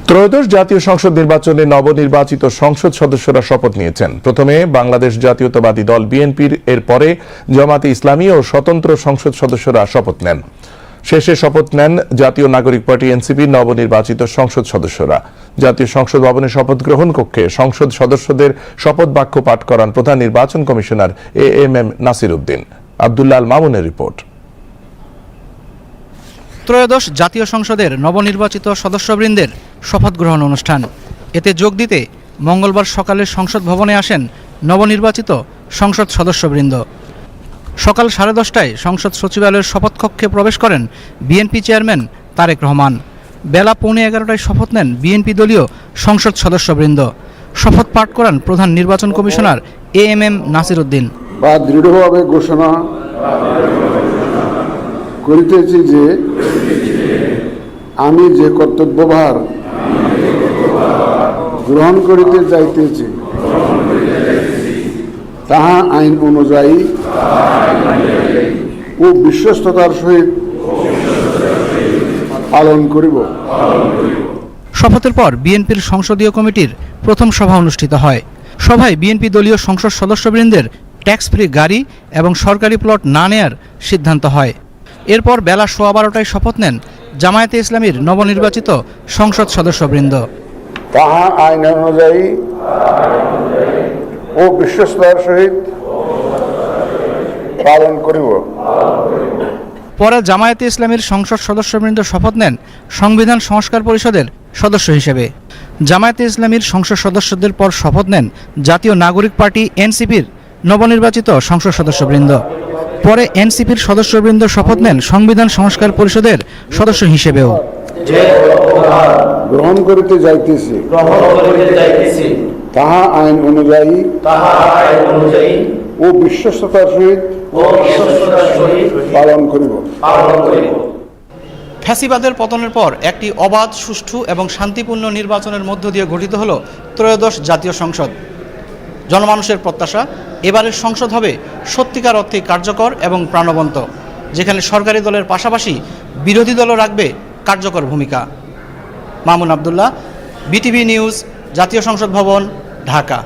ত্রয়োদশ জাতীয় সংসদ নির্বাচনে নবনির্বাচিত সংসদ সদস্যরা শপথ নিয়েছেন। প্রথমে বাংলাদেশ জাতীয়তাবাদী দল বিএনপির, এরপরে জামায়াতে ইসলামী ও স্বতন্ত্র সংসদ সদস্যরা শপথ নেন। শেষে শপথ নেন জাতীয় নাগরিক পার্টি এনসিপির নবনির্বাচিত সংসদ সদস্যরা। জাতীয় সংসদ ভবনের শপথ গ্রহণ কক্ষে সংসদ সদস্যদের শপথ বাক্য পাঠ করান প্রধান নির্বাচন কমিশনার এএমএম নাসির উদ্দিন। আব্দুল্লাহ আল মামুনের রিপোর্ট। ত্রয়োদশ জাতীয় সংসদের নবনির্বাচিত সদস্যবৃন্দের শপথ গ্রহণ অনুষ্ঠান। এতে যোগ দিতে মঙ্গলবার সকালে সংসদ ভবনে আসেন নবনির্বাচিত সংসদ সদস্যবৃন্দ। সকাল 10:30টায় সংসদ সচিবালয়ের শপথ কক্ষে প্রবেশ করেন বিএনপি চেয়ারম্যান তারেক রহমান। বেলা 11:15টায় শপথ নেন বিএনপি দলীয় সংসদ সদস্যবৃন্দ। শপথ পাঠ করান প্রধান নির্বাচন কমিশনার এএমএম নাসির উদ্দিন। দৃঢ়ভাবে ঘোষণা করিতেছি যে আমি যে কর্তব্যভার গ্রহণ করিতে যাইতেছি তাহা আইন অনুযায়ী ও বিশ্বস্ততার সহিত পালন করিব। শপথের পর বিএনপির সংসদীয় কমিটির প্রথম সভা অনুষ্ঠিত হয়। সভায় বিএনপি দলীয় সংসদ সদস্যবৃন্দের ট্যাক্স ফ্রি গাড়ি এবং সরকারি প্লট না নেয়ার সিদ্ধান্ত হয়। এরপর বেলা 12:15টায় শপথ নেন জামায়াতে ইসলামীর নবনির্বাচিত সংসদ সদস্যবৃন্দ। তাহা আইন অনুযায়ী ও বিশ্বস্ততার সহিত পালন করিব। পরে জামায়াতে ইসলামীর সংসদ সদস্যবৃন্দ শপথ নেন সংবিধান সংস্কার পরিষদের সদস্য হিসেবে। জামায়াতে ইসলামীর সংসদ সদস্যদের পর শপথ নেন জাতীয় নাগরিক পার্টি এনসিপির নবনির্বাচিত সংসদ সদস্যবৃন্দ। পরে এনসিপির সদস্যবৃন্দ শপথ নেন সংবিধান সংস্কার পরিষদের সদস্য হিসেবেও। গ্রহণ করিতে যাইতেছি তাহা আইন অনুযায়ী ও বিশ্বস্ততার সহিত পালন করিব। ফ্যাসিবাদের পতনের পর একটি অবাধ, সুষ্ঠু এবং শান্তিপূর্ণ নির্বাচনের মধ্য দিয়ে গঠিত হল ত্রয়োদশ জাতীয় সংসদ। জনমানুষের প্রত্যাশা, এবারের সংসদ হবে সত্যিকার অর্থে কার্যকর এবং প্রাণবন্ত, যেখানে সরকারি দলের পাশাপাশি বিরোধী দলও রাখবে কার্যকর ভূমিকা। মামুন আবদুল্লাহ, বিটিভি নিউজ, জাতীয় সংসদ ভবন, ঢাকা।